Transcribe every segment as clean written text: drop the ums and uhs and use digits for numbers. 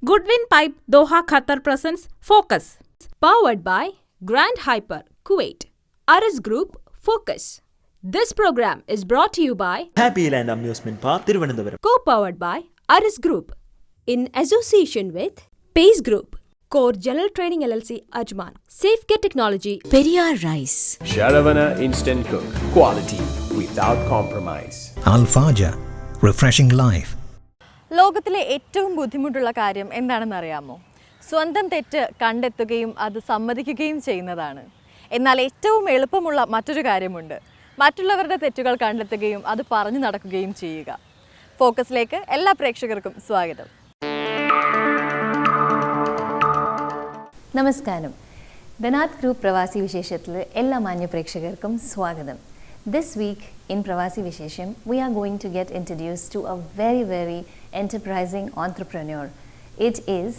Goodwin Pipe Doha Qatar presents Focus. Powered by Grand Hyper Kuwait. Aris Group Focus. This program is brought to you by Happy Land Amusement Park, Thiruvananthapuram. Co-powered by Aris Group. In association with Pace Group. Core General Trading LLC Ajman. Safecare Technology. Periyar Rice. Sharavana Instant Cook. Quality without compromise. Al-Fajr, refreshing life. ലോകത്തിലെ ഏറ്റവും ബുദ്ധിമുട്ടുള്ള കാര്യം എന്താണെന്നറിയാമോ? സ്വന്തം തെറ്റ് കണ്ടെത്തുകയും അത് സമ്മതിക്കുകയും ചെയ്യുന്നതാണ്. എന്നാൽ ഏറ്റവും എളുപ്പമുള്ള മറ്റൊരു കാര്യമുണ്ട്. മറ്റുള്ളവരുടെ തെറ്റുകൾ കണ്ടെത്തുകയും അത് പറഞ്ഞു നടക്കുകയും ചെയ്യുക. ഫോക്കസിലേക്ക് എല്ലാ പ്രേക്ഷകർക്കും സ്വാഗതം. നമസ്കാരം. ബനാത് ഗ്രൂപ്പ് പ്രവാസി വിശേഷത്തിലെ എല്ലാ മാന്യ പ്രേക്ഷകർക്കും സ്വാഗതം. This week in Pravasi Vishesham, we are going to get introduced to a very enterprising entrepreneur. It is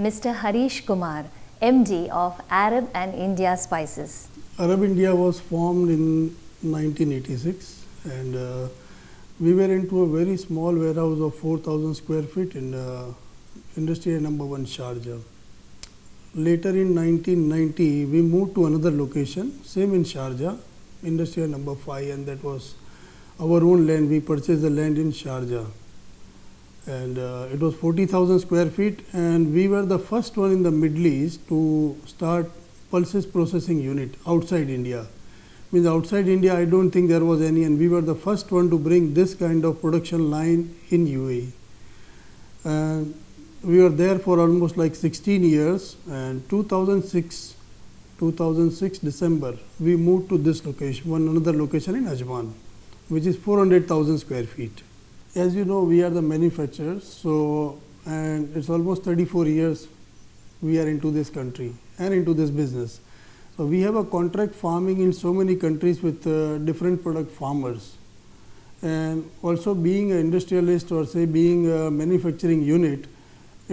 Mr. Harish Kumar, MD of Arab and India Spices. Arab India was formed in 1986 and we were into a very small warehouse of 4,000 square feet in industrial number 1 Sharjah. Later in 1990, we moved to another location, same in Sharjah, industrial number 5, and that was our own land. We purchased the land in Sharjah and it was 40,000 square feet, and we were the first one in the Middle East to start pulses processing unit outside India. Means outside India I don't think there was any, and we were the first one to bring this kind of production line in UAE. And we were there for almost like 16 years, and 2006 December we moved to this location, another location in Ajman, which is 400,000 square feet. As you know, we are the manufacturers, so and it's almost 34 years we are into this country and into this business. So we have a contract farming in so many countries with different product farmers, and also being an industrialist or say being a manufacturing unit,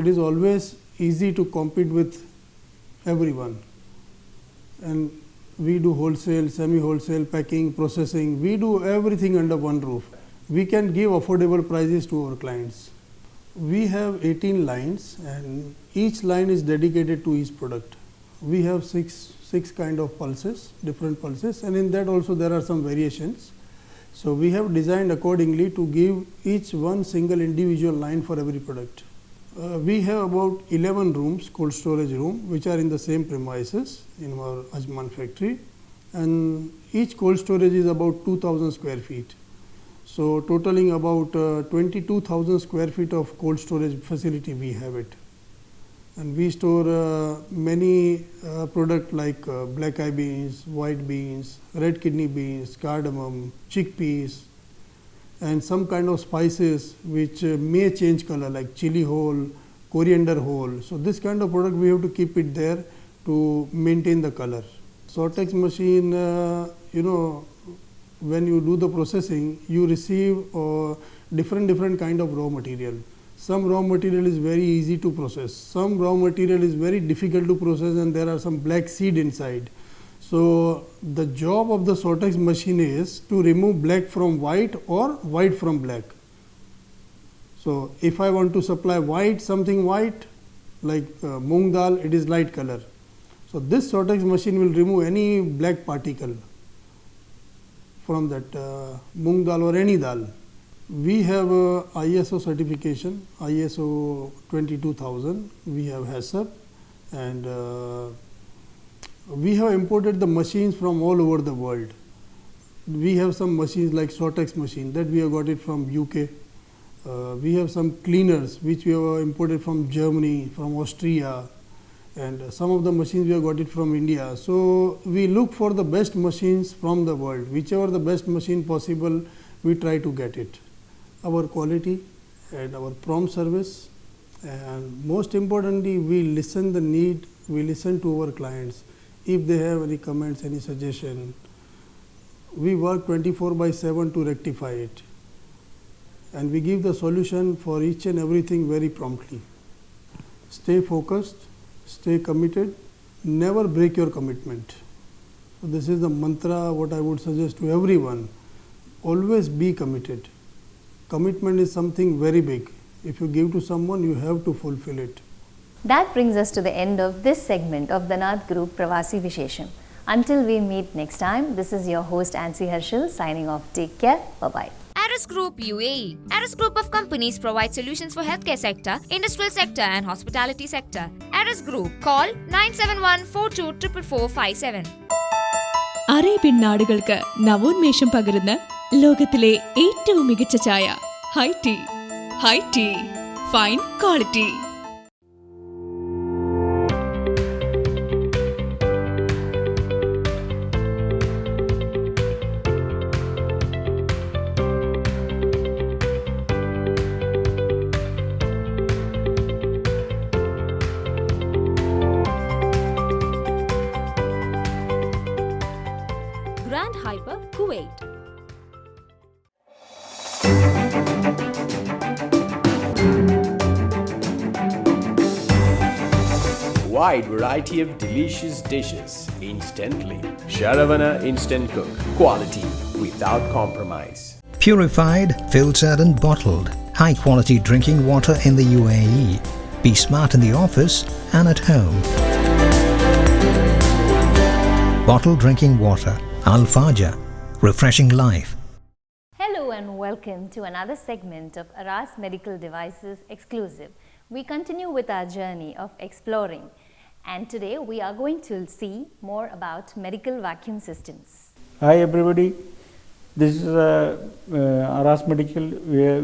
it is always easy to compete with everyone. And we do wholesale, semi-wholesale, packing, processing. We do everything under one roof. We can give affordable prices to our clients. We have 18 lines, and each line is dedicated to each product. We have six kind of pulses, different pulses, and in that also there are some variations. So we have designed accordingly to give each one single individual line for every product. We have about 11 rooms, cold storage room, which are in the same premises in our Ajman factory, and each cold storage is about 2,000 square feet. So totaling about 22,000 square feet of cold storage facility we have it. And we store many products like black eye beans, white beans, red kidney beans, cardamom, chickpeas, and some kind of spices which may change color like chili whole, coriander whole. So this kind of product we have to keep it there to maintain the color. Sortex machine, when you do the processing, you receive different kind of raw material. Some raw material is very easy to process, some raw material is very difficult to process, and there are some black seed inside. So the job of the Sortex machine is to remove black from white or white from black. So if I want to supply something white like moong dal, it is light color. So this Sortex machine will remove any black particle from that moong dal or any dal. We have ISO certification, ISO 22000, we have HACCP, and we have imported the machines from all over the world. We have some machines like Sortex machine that we have got it from UK. We have some cleaners which we have imported from Germany, from Austria, and some of the machines we have got it from India. So we look for the best machines from the world. Whichever the best machine possible, we try to get it. Our quality and our prompt service, and most importantly, we listen the need, we listen to our clients. If they have any comments, any suggestion, we work 24/7 to rectify it, and we give the solution for each and everything very promptly. Stay focused, stay committed, never break your commitment. So this is the mantra what I would suggest to everyone. Always be committed. Commitment is something very big. If you give to someone, you have to fulfill it. That brings us to the end of this segment of Danat Group Pravasi Vishesham. Until we meet next time, this is your host Ansi Harshal signing off. Take care. Bye-bye. Aris Group UAE. Aris Group of companies provide solutions for healthcare sector, industrial sector and hospitality sector. Aris Group. Call 971-424457. Arabian നാടുകൾക്ക് നവോന്മേഷം പകരുന്ന ലോകത്തിലെ ഏറ്റവും മികച്ച ചായ high tea. High tea, fine quality. Grand Hyper, Kuwait. Wide variety of delicious dishes instantly. Sharavana Instant Cook. Quality without compromise. Purified, filtered and bottled, high-quality drinking water in the UAE. Be smart in the office and at home. Bottled drinking water, Al Fajr, refreshing life. Hello and welcome to another segment of Aras Medical Devices Exclusive. We continue with our journey of exploring, and today we are going to see more about medical vacuum systems. Hi everybody, this is Aras Medical.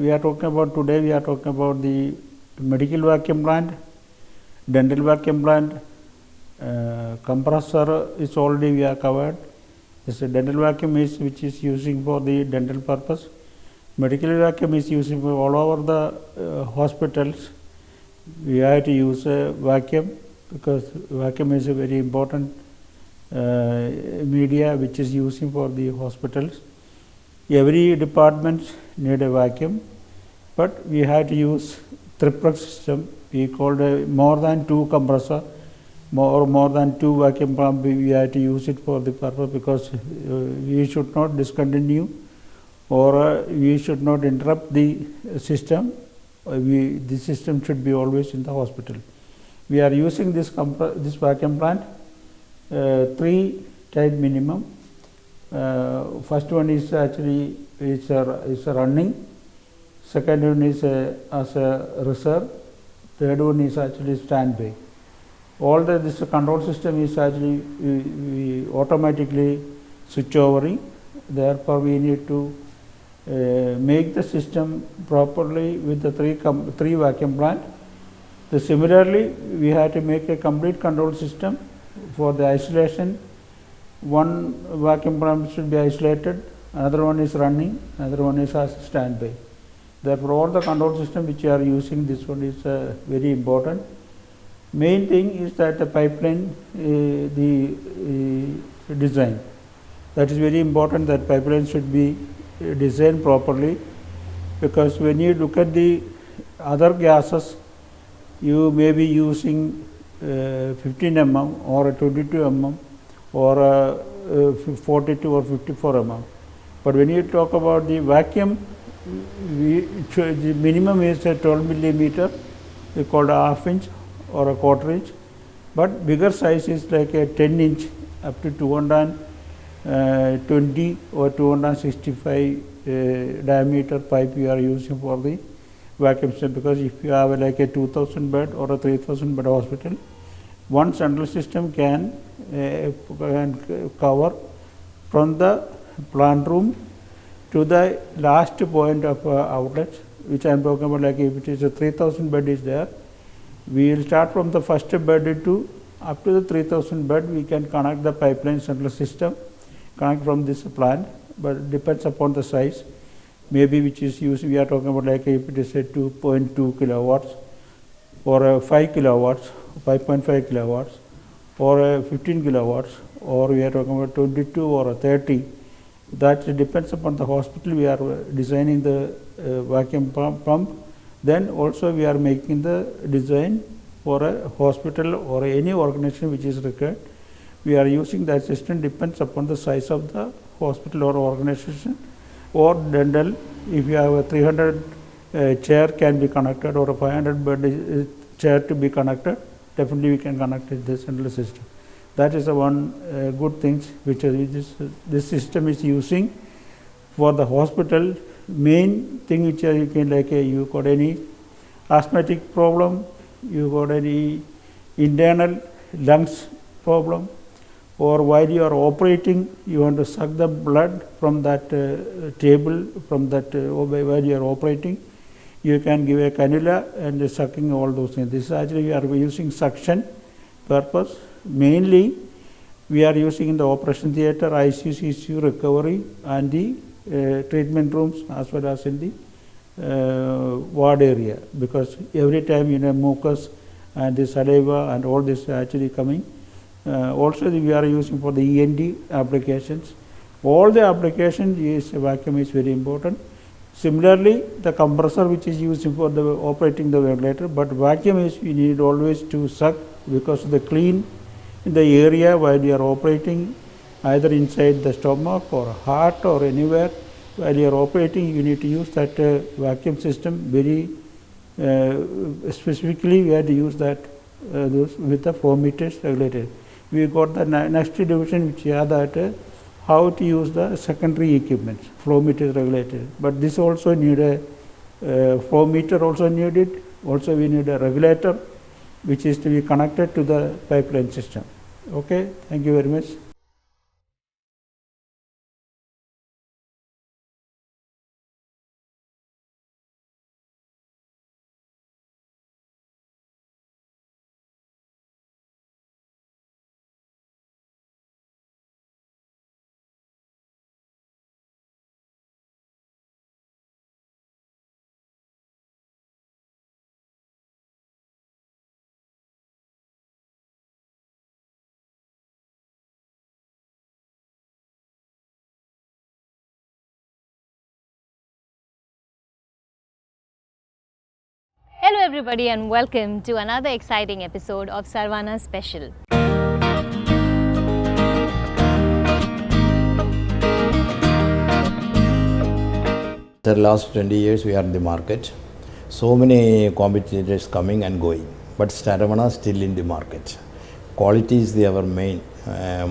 We are talking about today. We are talking about the medical vacuum plant, dental vacuum plant, compressor is already we are covered. This dental vacuum is which is using for the dental purpose. Medical vacuum is using for all over the hospitals. We have to use a vacuum because vacuum is a very important media which is using for the hospitals. Every department need a vacuum, but we have to use triplex system. We called more than 2 compressor, more than 2 vacuum pump. We have to use it for the purpose because we should not discontinue or we should not interrupt the system. The system should be always in the hospital. We are using this vacuum plant 3 type minimum. First one is actually is a running. Second one is as a reserve. Third one is actually standby. All this control system is actually we automatically switch overing. Therefore, we need to make the system properly with the 3 vacuum plant. Similarly, we have to make a complete control system for the isolation. One vacuum plant should be isolated, another one is running, another one is as standby. Therefore, all the control system which we are using, this one is very important. Main thing is that the pipeline, the design. That is very important, that pipeline should be designed properly, because when you look at the other gases, you may be using 15 mm or 22 mm or 42 or 54 mm. But when you talk about the vacuum, the minimum is a 12 millimeter, we call a half inch or a quarter inch, but bigger size is like a 10 inch up to 220 or 265 diameter pipe we are using for the vacuum system, because if you have like a 2000 bed or a 3000 bed hospital, one central system can cover from the plant room to the last point of outlets, which I am talking about. Like if it is a 3000 bed is there, we will start from the first bed to up to the 3000 bed. We can connect the pipeline central system, connect from this plant, but it depends upon the size. Maybe which is used, we are talking about like if it is a 2.2 kilowatts or 5 kilowatts, 5.5 kilowatts or 15 kilowatts, or we are talking about 22 or 30. That depends upon the hospital. We are designing the vacuum pump. Then also we are making the design for a hospital or any organization which is required. We are using that system, depends upon the size of the hospital or organization. Or dental, if you have a 300 chair can be connected, or a 500 bed chair to be connected, definitely we can connect it to the central system. That is the one good thing which this system is using for the hospital. Main thing which you can, like you got any asthmatic problem, you got any internal lungs problem, or while you are operating you want to suck the blood from that table, from that while you are operating, you can give a cannula and sucking all those things. This is actually we are using suction purpose. Mainly we are using in the operation theatre, ICU, CCU, recovery and the treatment rooms, as well as in the ward area, because every time mucus and the saliva and all this actually coming. Also we are using for the ENT applications. All the applications is vacuum is very important. Similarly, the compressor which is used for the operating the ventilator, but vacuum is you need always to suck, because the clean in the area while you are operating, either inside the stomach or heart or anywhere. While you are operating, you need to use that vacuum system very specifically. We had to use that those with the flow meters regulated. We got the next division which are that how to use the secondary equipment, flow meter regulated. But this also need a flow meter also needed. Also we need a regulator which is to be connected to the pipeline system. Okay, thank you very much. Hello everybody and welcome to another exciting episode of Sarvana Special. The last 20 years we are in the market. So many competitors coming and going, but Saravana still in the market. Quality is our main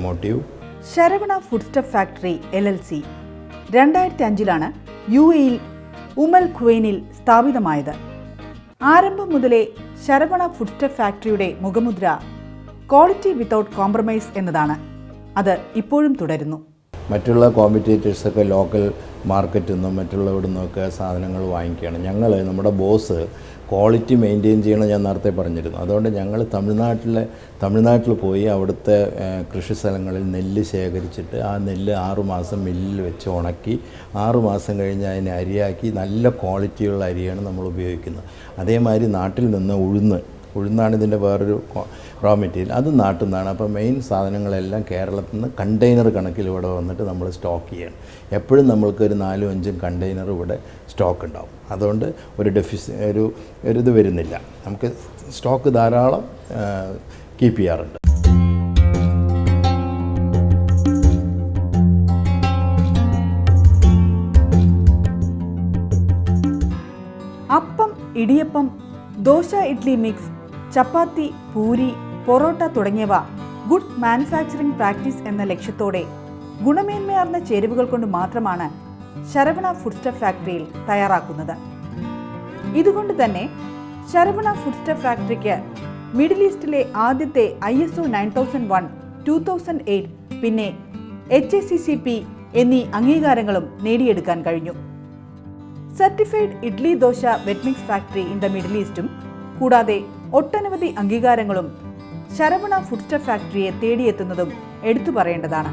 motive. Saravana Foodstuff Factory LLC 2005-ലാണ് UAE ഉമൽ ഖുവൈനിൽ സ്ഥാപിതമായത്. ആരംഭം മുതലേ ശരവണ ഫുഡ്സ്റ്റഫ് ഫാക്ടറിയുടെ മുഖമുദ്ര quality without compromise എന്നതാണ്. അത് ഇപ്പോഴും തുടരുന്നു. മറ്റുള്ള കോമ്പറ്റീറ്റേഴ്സൊക്കെ ലോക്കൽ മാർക്കറ്റിൽ നിന്നും മറ്റുള്ളവിടെ നിന്നൊക്കെ സാധനങ്ങൾ വാങ്ങിക്കുകയാണ്. ഞങ്ങൾ നമ്മുടെ ബോസ് ക്വാളിറ്റി മെയിൻറ്റെയിൻ ചെയ്യണം, ഞാൻ നേരത്തെ പറഞ്ഞിരുന്നു. അതുകൊണ്ട് ഞങ്ങൾ തമിഴ്നാട്ടിൽ പോയി അവിടുത്തെ കൃഷി സ്ഥലങ്ങളിൽ നെല്ല് ശേഖരിച്ചിട്ട് ആ നെല്ല് 6 മാസം മില്ലിൽ വെച്ച് ഉണക്കി 6 മാസം കഴിഞ്ഞ് അതിനെ അരിയാക്കി നല്ല ക്വാളിറ്റിയുള്ള അരിയാണ് നമ്മൾ ഉപയോഗിക്കുന്നത്. അതേമാതിരി നാട്ടിൽ നിന്ന് ഉഴുന്നാണ് ഇതിൻ്റെ വേറൊരു റോ മെറ്റീരിയൽ, അത് നാട്ടിൽ നിന്നാണ്. അപ്പോൾ മെയിൻ സാധനങ്ങളെല്ലാം കേരളത്തിൽ നിന്ന് കണ്ടെയ്നർ കണക്കിൽ ഇവിടെ വന്നിട്ട് നമ്മൾ സ്റ്റോക്ക് ചെയ്യണം. എപ്പോഴും നമ്മൾക്കൊരു 4-5 കണ്ടെയ്നർ ഇവിടെ സ്റ്റോക്ക് ഉണ്ടാവും. അതുകൊണ്ട് ഒരു ഇത് വരുന്നില്ല. നമുക്ക് സ്റ്റോക്ക് ധാരാളം കീപ്പ് ചെയ്യാറുണ്ട്. അപ്പം, ഇടിയപ്പം, ദോശ, ഇഡ്ലി മിക്സ്, ചപ്പാത്തി, പൂരി, പൊറോട്ട തുടങ്ങിയവ ഗുഡ് മാനുഫാക്ചറിംഗ് പ്രാക്ടീസ് എന്ന ലക്ഷ്യത്തോടെ ഗുണമേന്മയാർന്ന ചേരുവകൾ കൊണ്ട് മാത്രമാണ് ശരവണ ഫുഡ്സ്റ്റഫ് ഫാക്ടറിയിൽ തയ്യാറാക്കുന്നത്. ഇതുകൊണ്ട് തന്നെ ശരവണ ഫുഡ്സ്റ്റഫ് ഫാക്ടറിക്ക് മിഡിൽ ഈസ്റ്റിലെ ആദ്യത്തെ ISO 9001, 2008 പിന്നെ HACCP എന്നീ അംഗീകാരങ്ങളും നേടിയെടുക്കാൻ കഴിഞ്ഞു. Certified idli dosa wet mix factory in the middle ഈസ്റ്റും കൂടാതെ ഒട്ടനവധി അംഗീകാരങ്ങളും ശരവണ ഫുഡ്സ്റ്റഫ് ഫാക്ടറിയെ തേടിയെത്തുന്നതും എടുത്തു പറയേണ്ടതാണ്.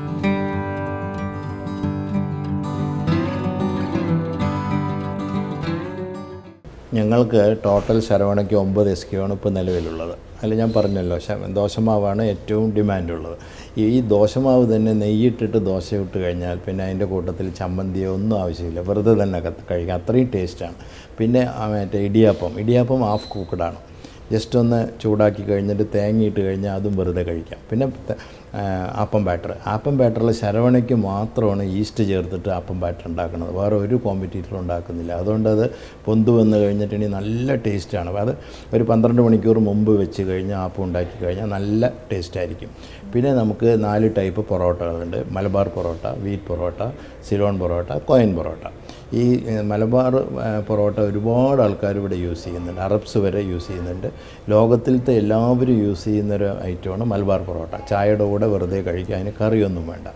ഞങ്ങൾക്ക് ടോട്ടൽ ശരവണയ്ക്ക് 9 SKU ആണ് ഇപ്പോൾ നിലവിലുള്ളത്. അതിൽ ഞാൻ പറഞ്ഞല്ലോ ദോശമാവാണ് ഏറ്റവും ഡിമാൻഡുള്ളത്. ഈ ദോശമാവ് തന്നെ നെയ്യിട്ടിട്ട് ദോശ ഇട്ട് കഴിഞ്ഞാൽ പിന്നെ അതിൻ്റെ കൂട്ടത്തിൽ ചമ്മന്തിയോ ഒന്നും ആവശ്യമില്ല, വെറുതെ തന്നെ കഴിക്കാം, അത്രയും ടേസ്റ്റാണ്. പിന്നെ മറ്റേ ഇടിയപ്പം ഹാഫ് കുക്കഡാണ്. ജസ്റ്റ് ഒന്ന് ചൂടാക്കി കഴിഞ്ഞിട്ട് തേങ്ങയിട്ട് കഴിഞ്ഞാൽ അതും വെറുതെ കഴിക്കാം. പിന്നെ ആപ്പം ബാറ്ററിൽ ശരവണയ്ക്ക് മാത്രമാണ് ഈസ്റ്റ് ചേർത്തിട്ട് ആപ്പം ബാറ്റർ ഉണ്ടാക്കുന്നത്. വേറെ ഒരു കോമ്പറ്റീറ്ററും ഉണ്ടാക്കുന്നില്ല. അതുകൊണ്ട് അത് പൊന്തു വന്ന് കഴിഞ്ഞിട്ടുണ്ടെങ്കിൽ നല്ല ടേസ്റ്റാണ്. അത് ഒരു 12 മണിക്കൂർ മുമ്പ് വെച്ച് കഴിഞ്ഞാൽ ആപ്പം ഉണ്ടാക്കി കഴിഞ്ഞാൽ നല്ല ടേസ്റ്റായിരിക്കും. പിന്നെ നമുക്ക് 4 ടൈപ്പ് പൊറോട്ടകളുണ്ട്. Malabar parotta, wheat parotta, Ceylon parotta, coin parotta. ഈ മലബാർ പൊറോട്ട ഒരുപാട് ആൾക്കാർ ഇവിടെ യൂസ് ചെയ്യുന്നുണ്ട്. അറബ്സ് വരെ യൂസ് ചെയ്യുന്നുണ്ട്. ലോകത്തിലത്തെ എല്ലാവരും യൂസ് ചെയ്യുന്നൊരു ഐറ്റമാണ് മലബാർ പൊറോട്ട. ചായയുടെ കൂടെ വെറുതെ കഴിക്കുക, അതിന് കറിയൊന്നും വേണ്ട.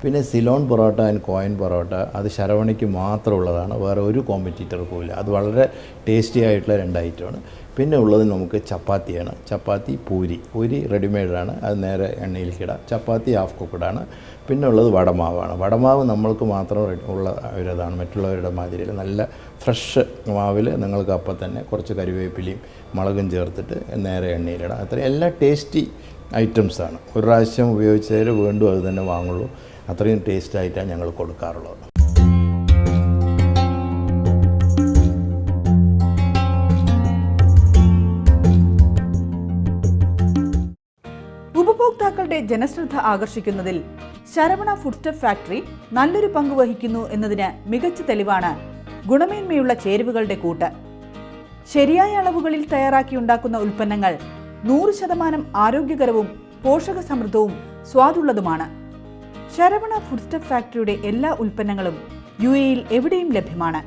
പിന്നെ സിലോൺ പൊറോട്ട ആൻഡ് കോയിൻ പൊറോട്ട അത് ശരവണയ്ക്ക് മാത്രമുള്ളതാണ്, വേറെ ഒരു കോമ്പറ്റീറ്റർക്കും ഇല്ല. അത് വളരെ ടേസ്റ്റി ആയിട്ടുള്ള 2 ഐറ്റമാണ്. പിന്നെ ഉള്ളത് നമുക്ക് ചപ്പാത്തിയാണ്. ചപ്പാത്തി പൂരി റെഡിമെയ്ഡാണ്, അത് നേരെ എണ്ണയിലേക്കിടാം. ചപ്പാത്തി ഹാഫ് കുക്കഡാണ്. പിന്നെ ഉള്ളത് വടമാവാണ്. വടമാവ് നമ്മൾക്ക് മാത്രം ഉള്ള ഒരിതാണ്, മറ്റുള്ളവരുടെ മാതിരിയിൽ നല്ല ഫ്രഷ് മാവിൽ നിങ്ങൾക്ക് അപ്പം തന്നെ കുറച്ച് കരിവേപ്പിലയും മുളകും ചേർത്തിട്ട് നേരെ എണ്ണയിലിടാം. അത്ര എല്ലാ ടേസ്റ്റി ഐറ്റംസാണ്. ഒരു പ്രാവശ്യം ഉപയോഗിച്ചതിൽ വീണ്ടും അത് തന്നെ വാങ്ങുള്ളൂ. അത്രയും ടേസ്റ്റായിട്ടാണ് ഞങ്ങൾ കൊടുക്കാറുള്ളത്. ഉപഭോക്താക്കളുടെ ജനശ്രദ്ധ ആകർഷിക്കുന്നതിൽ ശരവണ ഫുഡ് സ്റ്റെപ്പ് ഫാക്ടറി നല്ലൊരു പങ്ക് വഹിക്കുന്നു എന്നതിന് മികച്ച തെളിവാണ് ഗുണമേന്മയുള്ള ചേരുവകളുടെ കൂട്ട്. ശരിയായ അളവുകളിൽ തയ്യാറാക്കിയുണ്ടാക്കുന്ന ഉൽപ്പന്നങ്ങൾ 100% ആരോഗ്യകരവും പോഷകസമൃദ്ധവും സ്വാദുള്ളതുമാണ്. ശരവണ ഫുഡ് സ്റ്റെപ്പ് ഫാക്ടറിയുടെ എല്ലാ ഉൽപ്പന്നങ്ങളും UAE-യിൽ എവിടെയും ലഭ്യമാണ്.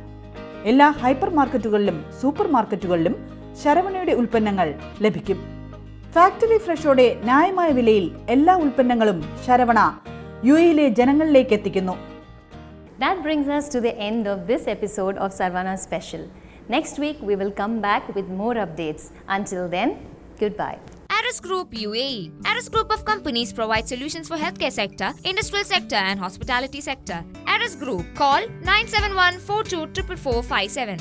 എല്ലാ ഹൈപ്പർ മാർക്കറ്റുകളിലും സൂപ്പർ മാർക്കറ്റുകളിലും ശരവണയുടെ ഉൽപ്പന്നങ്ങൾ ലഭിക്കും. ഫാക്ടറി ഫ്രഷോടെ ന്യായമായ വിലയിൽ എല്ലാ ഉൽപ്പന്നങ്ങളും ശരവണ UAE-യിലെ ജനങ്ങളിലേക്ക് എത്തിക്കുന്നു. That brings us to the end of this episode of Sarvana Special. Next week we will come back with more updates. Until then, goodbye. Aris Group UAE. Aris Group of companies provide solutions for healthcare sector, industrial sector and hospitality sector. Aris Group. Call 971424457.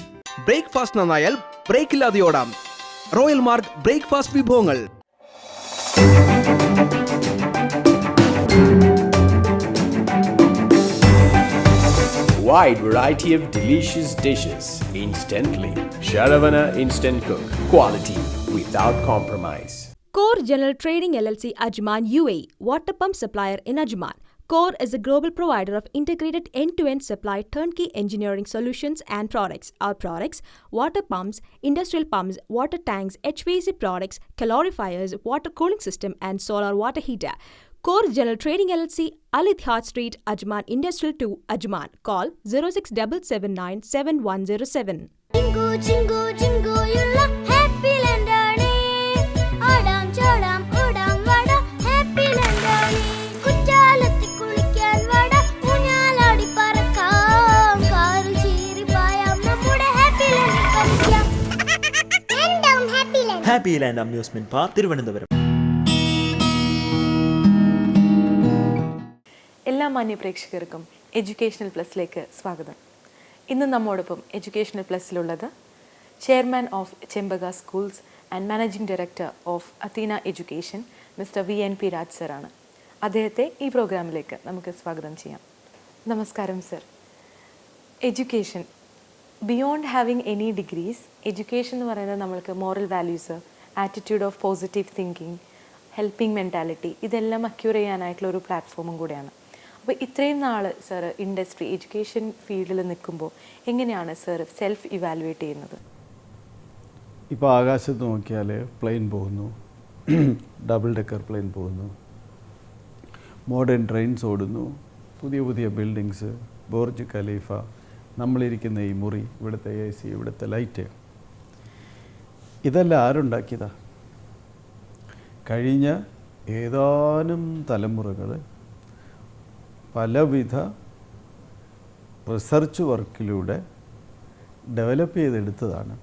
Breakfast നന്നായാൽ break ഇല്ലാതെ ഓടാം. Royal mark breakfast വിഭവങ്ങൾ. Wide variety of delicious dishes instantly. Sharavana Instant Cook. Quality without compromise. Core General Trading LLC Ajman UAE, water pump supplier in Ajman. Core is a global provider of integrated end-to-end supply turnkey engineering solutions and products. Our products: water pumps, industrial pumps, water tanks, HVAC products, calorifiers, water cooling system and solar water heater. Core General Trading LLC, Al Ittihad Street, Ajman Industrial 2, Ajman. Call 067797107. Jingo, jingo, jingo, you look happy landani. Adam, chodam, udam, vada, happy landani. Kuchalatti kulikkan vada, unyaladi parakam. Karu cheeri payam, nammude happy land palikam. Random happy land. Happy Land Amusement Park, Thiruvananthapuram. എല്ലാ മാന്യ പ്രേക്ഷകർക്കും educational പ്ലസിലേക്ക് സ്വാഗതം. ഇന്ന് നമ്മോടൊപ്പം educational പ്ലസിലുള്ളത് chairman of Chempaka schools and managing director of Athena education mister VNP Raj സറാണ്. അദ്ദേഹത്തെ ഈ പ്രോഗ്രാമിലേക്ക് നമുക്ക് സ്വാഗതം ചെയ്യാം. നമസ്കാരം sir. Education beyond having any degrees, education എന്ന് പറയുന്നത് നമ്മൾക്ക് moral values, attitude of positive thinking, helping mentality, ഇതെല്ലാം അക്യൂർ ചെയ്യാനായിട്ടുള്ള ഒരു പ്ലാറ്റ്ഫോമും കൂടെയാണ്. അപ്പോൾ ഇത്രയും നാൾ സർ ഇൻഡസ്ട്രി എഡ്യൂക്കേഷൻ ഫീൽഡിൽ നിൽക്കുമ്പോൾ എങ്ങനെയാണ് സർ സെൽഫ് ഇവാലുവേറ്റ് ചെയ്യുന്നത്? ഇപ്പോൾ ആകാശത്ത് നോക്കിയാൽ പ്ലെയിൻ പോകുന്നു, ഡബിൾ ഡെക്കർ പ്ലെയിൻ പോകുന്നു, മോഡേൺ ട്രെയിൻസ് ഓടുന്നു, പുതിയ പുതിയ ബിൽഡിങ്സ്, ബുർജ് ഖലീഫ, നമ്മളിരിക്കുന്ന ഈ മുറി, ഇവിടുത്തെ AC, ഇവിടുത്തെ ലൈറ്റ്, ഇതെല്ലാം ആരുണ്ടാക്കിയതാ? കഴിഞ്ഞ ഏതാനും തലമുറകൾ പലവിധ റിസർച്ച് വർക്കിലൂടെ ഡെവലപ്പ് ചെയ്തെടുത്തതാണ്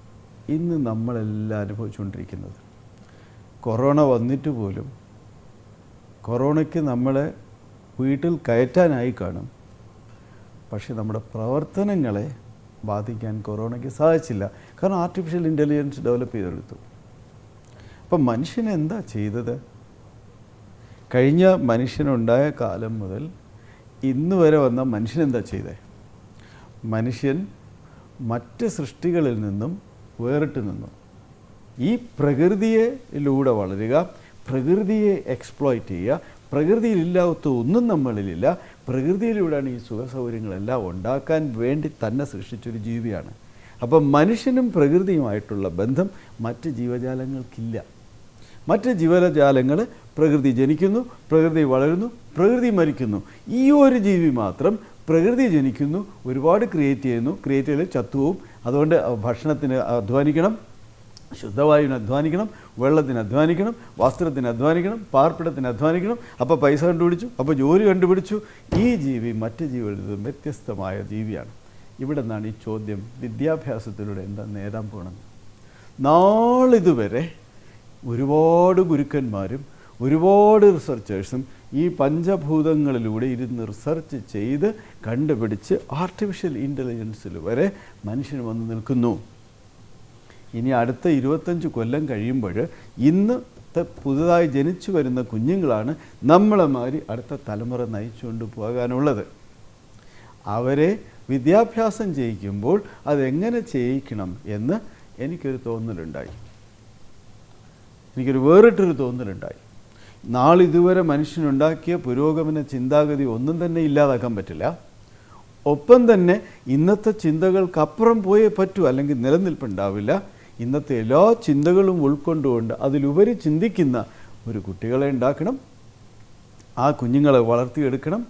ഇന്ന് നമ്മളെല്ലാം അനുഭവിച്ചുകൊണ്ടിരിക്കുന്നത്. കൊറോണ വന്നിട്ട് പോലും കൊറോണയ്ക്ക് നമ്മളെ വീട്ടിൽ കയറ്റാനായി കാണും, പക്ഷേ നമ്മുടെ പ്രവർത്തനങ്ങളെ ബാധിക്കാൻ കൊറോണയ്ക്ക് സാധിച്ചില്ല. കാരണം ആർട്ടിഫിഷ്യൽ ഇൻ്റലിജൻസ് ഡെവലപ്പ് ചെയ്തെടുത്തു. അപ്പം മനുഷ്യൻ എന്താ ചെയ്തത്? കഴിഞ്ഞ മനുഷ്യനുണ്ടായ കാലം മുതൽ ഇന്ന് വരെ വന്ന മനുഷ്യൻ എന്താ ചെയ്തത്? മനുഷ്യൻ മറ്റ് സൃഷ്ടികളിൽ നിന്നും വേറിട്ട് നിന്നു. ഈ പ്രകൃതിയിലൂടെ വളരുക, പ്രകൃതിയെ എക്സ്പ്ലോയിറ്റ് ചെയ്യുക. പ്രകൃതിയിലില്ലാത്ത ഒന്നും നമ്മളിലില്ല. പ്രകൃതിയിലൂടെയാണ് ഈ സുഖസൗകര്യങ്ങളെല്ലാം ഉണ്ടാക്കാൻ വേണ്ടി തന്നെ സൃഷ്ടിച്ചൊരു ജീവിയാണ്. അപ്പം മനുഷ്യനും പ്രകൃതിയുമായിട്ടുള്ള ബന്ധം മറ്റ് ജീവജാലങ്ങൾക്കില്ല. മറ്റ് ജീവജാലങ്ങൾ പ്രകൃതി ജനിക്കുന്നു, പ്രകൃതി വളരുന്നു, പ്രകൃതി മരിക്കുന്നു. ഈ ഒരു ജീവി മാത്രം പ്രകൃതി ജനിക്കുന്നു, ഒരുപാട് ക്രിയേറ്റ് ചെയ്യുന്നു, ക്രിയേറ്റ് ചെയ്ത് ചത്തുവും. അതുകൊണ്ട് ഭക്ഷണത്തിന് അധ്വാനിക്കണം, ശുദ്ധവായുവിന് അധ്വാനിക്കണം, വെള്ളത്തിന് അധ്വാനിക്കണം, വസ്ത്രത്തിന് അധ്വാനിക്കണം, പാർപ്പിടത്തിന് അധ്വാനിക്കണം. അപ്പോൾ പൈസ കണ്ടുപിടിച്ചു, അപ്പോൾ ജോലി കണ്ടുപിടിച്ചു. ഈ ജീവി മറ്റ് ജീവികളിൽ നിന്നും വ്യത്യസ്തമായ ജീവിയാണ്. ഇവിടെ നിന്നാണ് ഈ ചോദ്യം, വിദ്യാഭ്യാസത്തിലൂടെ എന്താ നേടാൻ പോകണം? നാളിതുവരെ ഒരുപാട് ഗുരുക്കന്മാരും ഒരുപാട് റിസർച്ചേഴ്സും ഈ പഞ്ചഭൂതങ്ങളിലൂടെ ഇരുന്ന് റിസർച്ച് ചെയ്ത് കണ്ടുപിടിച്ച് ആർട്ടിഫിഷ്യൽ ഇൻ്റലിജൻസിൽ വരെ മനുഷ്യന് വന്ന് നിൽക്കുന്നു. ഇനി അടുത്ത 25 കൊല്ലം കഴിയുമ്പോൾ ഇന്നത്തെ പുതുതായി ജനിച്ചു വരുന്ന കുഞ്ഞുങ്ങളാണ് നമ്മളെ മാതിരി അടുത്ത തലമുറ നയിച്ചുകൊണ്ട് പോകാനുള്ളത്. അവരെ വിദ്യാഭ്യാസം ചെയ്യിക്കുമ്പോൾ അതെങ്ങനെ ചെയ്യിക്കണം എന്ന് എനിക്കൊരു തോന്നലുണ്ടായി. എനിക്കൊരു വേറിട്ടൊരു തോന്നലുണ്ടായി. നാളിതുവരെ മനുഷ്യനുണ്ടാക്കിയ പുരോഗമന ചിന്താഗതി ഒന്നും തന്നെ ഇല്ലാതാക്കാൻ പറ്റില്ല. ഒപ്പം തന്നെ ഇന്നത്തെ ചിന്തകൾക്കപ്പുറം പോയേ പറ്റൂ, അല്ലെങ്കിൽ നിലനിൽപ്പുണ്ടാവില്ല. ഇന്നത്തെ എല്ലാ ചിന്തകളും ഉൾക്കൊണ്ടുകൊണ്ട് അതിലുപരി ചിന്തിക്കുന്ന ഒരു കുട്ടികളെ ഉണ്ടാക്കണം. ആ കുഞ്ഞുങ്ങളെ വളർത്തിയെടുക്കണം.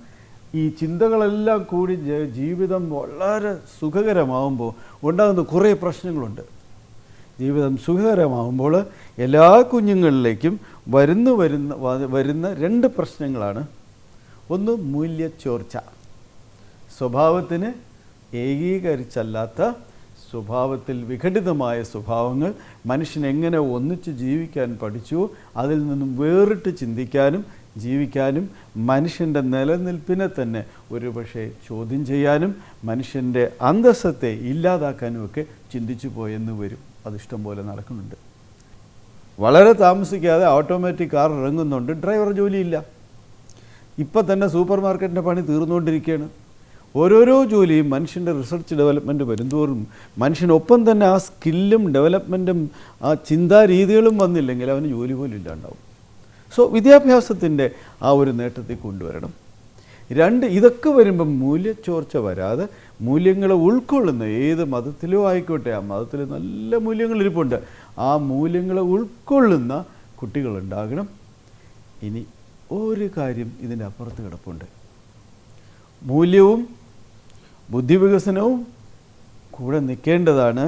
ഈ ചിന്തകളെല്ലാം കൂടി ജീവിതം വളരെ സുഖകരമാകുമ്പോൾ ഉണ്ടാകുന്ന കുറേ പ്രശ്നങ്ങളുണ്ട്. ജീവിതം സുഖകരമാകുമ്പോൾ എല്ലാ കുഞ്ഞുങ്ങളിലേക്കും വരുന്ന 2 പ്രശ്നങ്ങളാണ്. ഒന്ന് മൂല്യച്ചോർച്ച, സ്വഭാവത്തിന് ഏകീകരിച്ചല്ലാത്ത സ്വഭാവത്തിൽ വിഘടിതമായ സ്വഭാവങ്ങൾ. മനുഷ്യൻ എങ്ങനെ ഒന്നിച്ച് ജീവിക്കാൻ പഠിച്ചു, അതിൽ നിന്നും വേറിട്ട് ചിന്തിക്കാനും ജീവിക്കാനും മനുഷ്യൻ്റെ നിലനിൽപ്പിനെ തന്നെ ഒരുപക്ഷെ ചോദ്യം ചെയ്യാനും മനുഷ്യൻ്റെ അന്തസ്സത്തെ ഇല്ലാതാക്കാനുമൊക്കെ ചിന്തിച്ചു പോയെന്ന് വരും. അതിഷ്ടം പോലെ നടക്കുന്നുണ്ട്. വളരെ താമസിക്കാതെ ഓട്ടോമാറ്റിക് കാർ ഇറങ്ങുന്നുണ്ട്, ഡ്രൈവർ ജോലിയില്ല. ഇപ്പം തന്നെ സൂപ്പർ മാർക്കറ്റിൻ്റെ പണി തീർന്നുകൊണ്ടിരിക്കുകയാണ്. ഓരോരോ ജോലിയും മനുഷ്യൻ്റെ റിസർച്ച് ഡെവലപ്മെൻറ്റ് വരുന്തോറും മനുഷ്യനൊപ്പം തന്നെ ആ സ്കില്ലും ഡെവലപ്മെൻറ്റും ആ ചിന്താരീതികളും വന്നില്ലെങ്കിൽ അവന് ജോലി പോലും ഇല്ലാണ്ടാവും. സോ വിദ്യാഭ്യാസത്തിൻ്റെ ആ ഒരു നേട്ടത്തിൽ കൊണ്ടുവരണം. 2, ഇതൊക്കെ വരുമ്പം മൂല്യച്ചോർച്ച വരാതെ മൂല്യങ്ങളെ ഉൾക്കൊള്ളുന്ന ഏത് മതത്തിലോ ആയിക്കോട്ടെ, ആ മതത്തിൽ നല്ല മൂല്യങ്ങളിരിപ്പുണ്ട്, ആ മൂല്യങ്ങളെ ഉൾക്കൊള്ളുന്ന കുട്ടികളുണ്ടാകണം. ഇനി ഒരു കാര്യം ഇതിൻ്റെ അപ്പുറത്ത് കിടപ്പുണ്ട്. മൂല്യവും ബുദ്ധിവികസനവും കൂടെ നിൽക്കേണ്ടതാണ്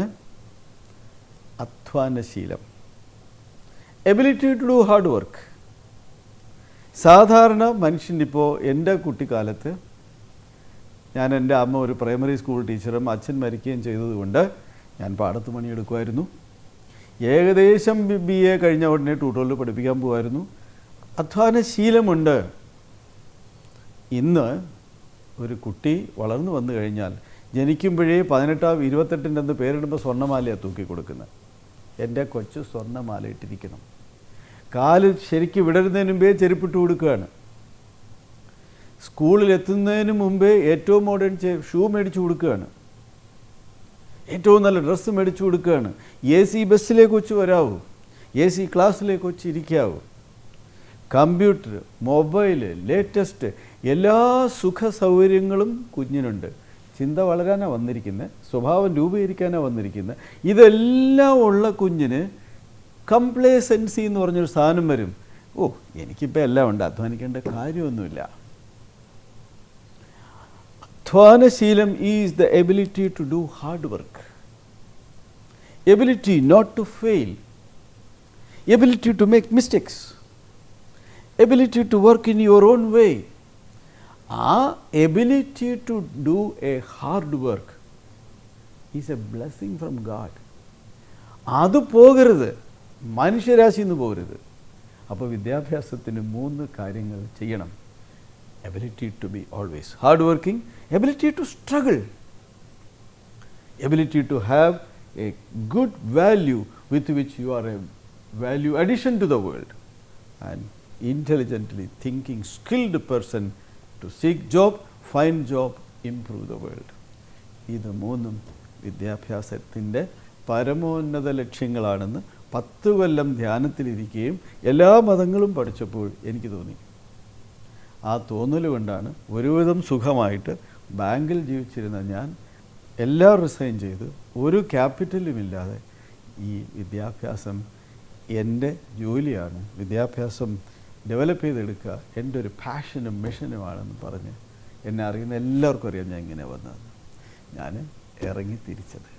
അധ്വാനശീലം, ability to do hard work. സാധാരണ മനുഷ്യനിപ്പോൾ എൻ്റെ കുട്ടിക്കാലത്ത് എൻ്റെ അമ്മ ഒരു പ്രൈമറി സ്കൂൾ ടീച്ചറും അച്ഛൻ മരിക്കുകയും ചെയ്തതുകൊണ്ട് ഞാൻ പാടത്ത് പണിയെടുക്കുമായിരുന്നു. ഏകദേശം BA കഴിഞ്ഞ ഉടനെ ട്യൂട്ടോറിൽ പഠിപ്പിക്കാൻ പോകുമായിരുന്നു. അധ്വാനശീലമുണ്ട്. ഇന്ന് ഒരു കുട്ടി വളർന്നു വന്നു കഴിഞ്ഞാൽ ജനിക്കുമ്പോഴേ 18-28 എന്ന് പേരിടുമ്പോൾ സ്വർണ്ണമാലയാണ് തൂക്കി കൊടുക്കുന്നത്. എൻ്റെ കൊച്ചു സ്വർണ്ണമാല ഇട്ടിരിക്കണം. കാല് ശരിക്കും വിടരുന്നതിന് മുമ്പേ ചെരുപ്പിട്ട് കൊടുക്കുകയാണ്. സ്കൂളിൽ എത്തുന്നതിന് മുമ്പേ ഏറ്റവും മോഡേൺ ഷൂ മേടിച്ചു കൊടുക്കുകയാണ്. ഏറ്റവും നല്ല ഡ്രസ്സ് മേടിച്ചു കൊടുക്കുകയാണ്. AC ബസ്സിലേക്ക് വെച്ച് വരാവൂ, AC ക്ലാസ്സിലേക്ക് വെച്ച് ഇരിക്കാവൂ. കമ്പ്യൂട്ടർ, മൊബൈല്, ലേറ്റസ്റ്റ് എല്ലാ സുഖ സൗകര്യങ്ങളും കുഞ്ഞിനുണ്ട്. ചിന്ത വളരാനാണ് വന്നിരിക്കുന്നത്, സ്വഭാവം രൂപീകരിക്കാനാണ് വന്നിരിക്കുന്നത്. ഇതെല്ലാം ഉള്ള കുഞ്ഞിന് കംപ്ലേസൻസി എന്ന് പറഞ്ഞൊരു സാധനം വരും. എനിക്കിപ്പോൾ എല്ലാം ഉണ്ട്, അധ്വാനിക്കേണ്ട കാര്യമൊന്നുമില്ല. അധ്വാനശീലം is the ability to do hard work, ability not to fail, ability to make mistakes, ability to work in your own way. ആ ability to do a hard work is a blessing from God. അത് പോകരുത്, മനുഷ്യരാശിയിൽ നിന്ന് പോകരുത്. അപ്പോൾ വിദ്യാഭ്യാസത്തിന് 3 കാര്യങ്ങൾ ചെയ്യണം. Ability to be always hard working, ability to struggle, ability to have a good value with which you are a value addition to the world, and intelligently thinking skilled person to seek job, find job, improve the world. ഇത് 3 വിദ്യാഭ്യാസത്തിൻ്റെ പരമോന്നത ലക്ഷ്യങ്ങളാണെന്ന് 10 കൊല്ലം ധ്യാനത്തിലിരിക്കുകയും എല്ലാ മതങ്ങളും പഠിച്ചപ്പോൾ എനിക്ക് തോന്നി, ആ തോന്നൽ കൊണ്ടാണ് ഒരുവിധം സുഖമായിട്ട് ബാങ്കിൽ ജീവിച്ചിരുന്ന ഞാൻ എല്ലാം റിസൈൻ ചെയ്ത് ഒരു ക്യാപിറ്റലുമില്ലാതെ ഈ വിദ്യാഭ്യാസം എൻ്റെ ജോലിയാണ്, വിദ്യാഭ്യാസം ഡെവലപ്പ് ചെയ്തെടുക്കുക എൻ്റെ ഒരു പാഷനും മിഷനുമാണെന്ന് പറഞ്ഞ് എന്നെ അറിയുന്ന എല്ലാവർക്കും അറിയാം ഞാൻ ഇങ്ങനെ വന്നത്. ഞാൻ ഇറങ്ങി തിരിച്ചത്.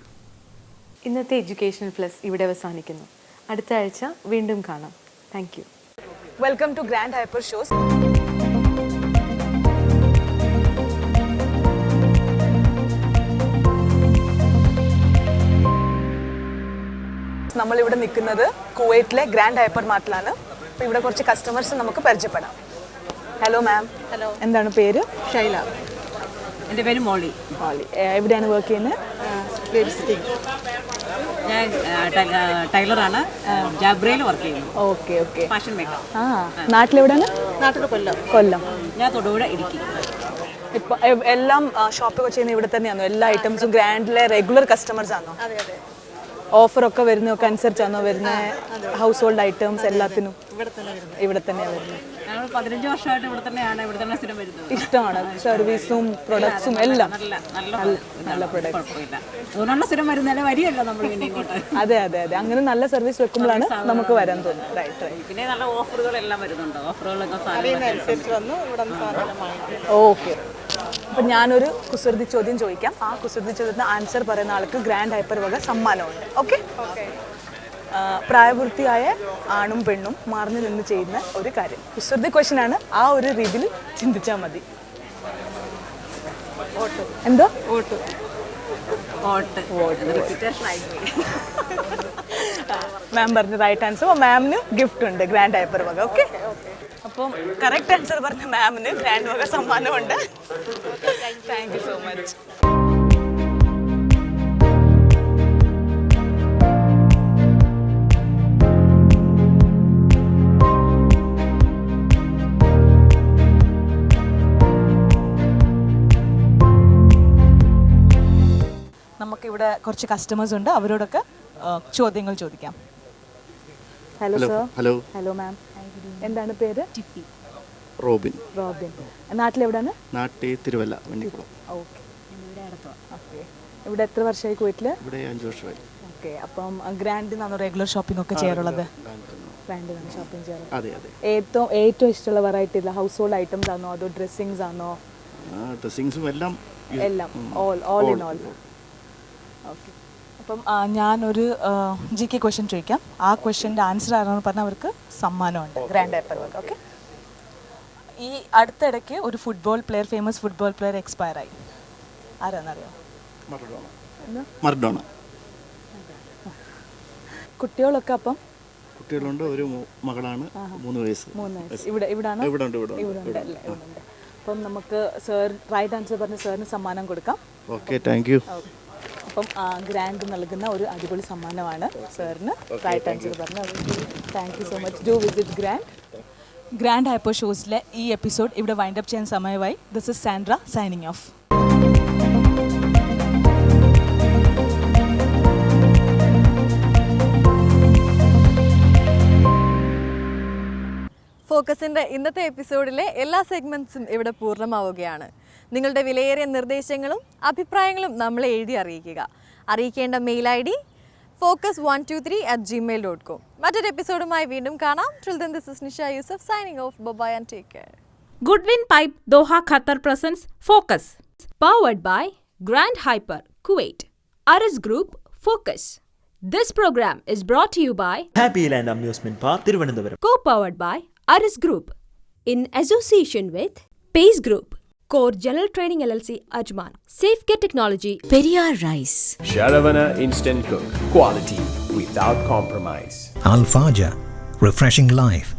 ഇന്നത്തെ എഡ്യൂക്കേഷണൽ പ്ലസ് ഇവിടെ അവസാനിക്കുന്നു. അടുത്ത ആഴ്ച വീണ്ടും കാണാം. Thank you. Welcome to Grand Hyper shows. നമ്മളിവിടെ നിൽക്കുന്നത് കുവൈറ്റിലെ ഗ്രാൻഡ് ഹൈപ്പർ മാർട്ടിലാണ്. അപ്പോൾ ഇവിടെ കുറച്ച് കസ്റ്റമേഴ്സ് നമുക്ക് പരിചയപ്പെടാം. Hello ma'am. ഹലോ. എന്താണ് പേര്? ഷൈല. എൻ്റെ പേര് മോളി. മോളി. എവിടെയാണ് വർക്ക് ചെയ്യുന്നത്? ഞാൻ ടൈലറാണ്, ജാബ്രയിൽ വർക്ക് ചെയ്യുന്നു. Okay okay. Fashion maker. നാട്ടിലെവിടെയാണ്? നാട്ടിൽ കൊല്ലം. കൊല്ലം. ഞാൻ തൊടുപുഴ, ഇടുക്കി. ഇപ്പോൾ എല്ലാം ഷോപ്പൊക്കെ ചെയ്യുന്നത് ഇവിടെ തന്നെയാണോ? എല്ലാ ഐറ്റംസും ഗ്രാൻഡിലെ റെഗുലർ കസ്റ്റമേഴ്സ് ആണോ? അതെ അതെ. ഓഫറൊക്കെ വരുന്നതൊക്കെ അനുസരിച്ചാണോ വരുന്നത്? ഹൗസ് ഹോൾഡ് ഐറ്റംസ് എല്ലാത്തിനും ഇവിടെ തന്നെയാണ് വരുന്നത്. 15 വർഷമായിട്ട് ഇവിടെ തന്നെയാണ്, ഇവിടെ തന്നെ സ്ഥിരം വരുന്നത്. ഇഷ്ടമാണ് സർവീസും പ്രൊഡക്ട്സും എല്ലാം നല്ല പ്രൊഡക്ട്സ്. അതുകൊണ്ടാണ് സ്ഥിരം വരുന്നത്, വരികയല്ലോ നമ്മൾ പിന്നെ ഇങ്ങോട്ട്. അതെ അതെ അതെ, അങ്ങനെ നല്ല സർവീസ് വെക്കുമ്പോഴാണ് നമുക്ക് വരാൻ തോന്നുന്നത്. Right right. പിന്നെ നല്ല ഓഫറുകളെല്ലാം വരുന്നുണ്ട്. ഓഫറുകളൊക്കെ ഓക്കെ. അപ്പം ഞാനൊരു കുസൃതി ചോദ്യം ചോദിക്കാം. ആ കുസൃതി ചോദ്യത്തിന് ആൻസർ പറയുന്ന ആൾക്ക് ഗ്രാൻഡ് ഹൈപ്പർ വക സമ്മാനമുണ്ട്. ഓക്കെ. പ്രായപൂർത്തിയായ ആണും പെണ്ണും മാറി നിന്ന് ചെയ്യുന്ന ഒരു കാര്യം. കുസൃതി ക്വസ്റ്റ്യൻ ആണ്, ആ ഒരു രീതിയിൽ ചിന്തിച്ചാൽ മതി. എന്തോ? മാം പറഞ്ഞ റൈറ്റ് ആൻസർ. അപ്പോൾ മാമിന് ഗിഫ്റ്റ് ഉണ്ട് ഗ്രാൻഡ് ഹൈപ്പർ വക. ഓക്കെ. അപ്പം കറക്റ്റ് ആൻസർ പറഞ്ഞ മാമിന് ഗ്രാൻഡ് വക സമ്മാനമുണ്ട്. Thank you so much. നമുക്കിവിടെ കുറച്ച് കസ്റ്റമേഴ്സ് ഉണ്ട്, അവരോടൊക്കെ ചോദ്യങ്ങൾ ചോദിക്കാം. Hello sir. Hello. Hello ma'am. എന്താണ് പേര്? ടിപ്പി. റോബിൻ. റോബിൻ. നാട്ടിലെവിടെയാണ്? നാട്ടിൽ തിരുവല്ല, വെണ്ണിക്കുളം. ഓക്കെ. ഓക്കെ. ഇവിടെ എത്ര വർഷമായി കുവൈറ്റിൽ? ഇവിടെ 5 വർഷമായി. ഓക്കെ. അപ്പം ഗ്രാൻഡിൽ നിന്നാണോ റെഗുലർ ഷോപ്പിംഗ് ഒക്കെ ചെയ്യാറുള്ളത്? ഗ്രാൻഡിൽ നിന്നാണ് ഷോപ്പിംഗ് ചെയ്യാറുള്ളത്. അതെ അതെ. ഏറ്റവും ഇഷ്ടമുള്ള വെറൈറ്റി ഹൗസ് ഹോൾഡ് ഐറ്റംസ് ആണോ അതോ ഡ്രസ്സിങ്സ് ആണോ? ഡ്രസ്സിങ്സും എല്ലാം ഓൾ ഇൻ ഓൾ. ഓക്കെ. അപ്പം ഞാനൊരു GK ക്വസ്റ്റ്യൻ ചോദിക്കാം. ആ ക്വസ്റ്റ്യൻ്റെ ആൻസർ ആരാണെന്ന് പറഞ്ഞാൽ അവർക്ക് സമ്മാനമുണ്ട് ഗ്രാൻഡ് ഹൈപ്പർ വക. ഓക്കെ. ഈ അടുത്തിടയ്ക്ക് ഒരു ഫേമസ് ഫുട്ബോൾ പ്ലെയർ എക്സ്പയർ ആയി. ആരാന്നറിയോ? മറഡോണ. കുട്ടികളൊക്കെ അപ്പം? കുട്ടികളുണ്ട്. ഒരു മകളാണ്, 3 വയസ്സ്. 3 വയസ്സ്. ഇവിടാണ്? ഇവിടെ ഉണ്ട്. അപ്പം നമുക്ക് സർ റൈറ്റ് ആൻസർ പറഞ്ഞ സാറിന് സമ്മാനം കൊടുക്കാം. ഓക്കെ. Thank you. അപ്പം ഗ്രാൻഡ് നൽകുന്ന ഒരു അടിപൊളി സമ്മാനമാണ് സാറിന് റൈറ്റ് ആൻസർ പറഞ്ഞ. Thank you so much. Do visit grand hyper ഷോസിലെ ഈ എപ്പിസോഡ് ഇവിടെ വൈൻഡ് അപ്പ് ചെയ്യാൻ സമയമായി. This is Sandra signing off. ഫോക്കസിൻ്റെ ഇന്നത്തെ എപ്പിസോഡിലെ എല്ലാ സെഗ്മെൻറ്റ്സും ഇവിടെ പൂർണ്ണമാവുകയാണ്. നിങ്ങളുടെ വിലയേറിയ നിർദ്ദേശങ്ങളും അഭിപ്രായങ്ങളും നമ്മളെ എഴുതി അറിയിക്കുക. അറിയിക്കേണ്ട മെയിൽ ID focus123@gmail.com. മറ്റൊരു എപ്പിസോഡുമായി വീണ്ടും കാണാം. Till then, this is Nisha Yusuf signing off. Bye-bye and take care. Goodwin Pipe Doha Qatar presents Focus. Powered by Grand Hyper Kuwait. Aris Group Focus. This program is brought to you by Happy Land Amusement Park, Thiruvananthapuram. Co-powered by Aris Group. In association with Pace Group. Core General Training LLC Ajman. Safecare Technology. Periyar Rice. Sharavana Instant Cook. Quality without compromise. Al Fajr, refreshing life.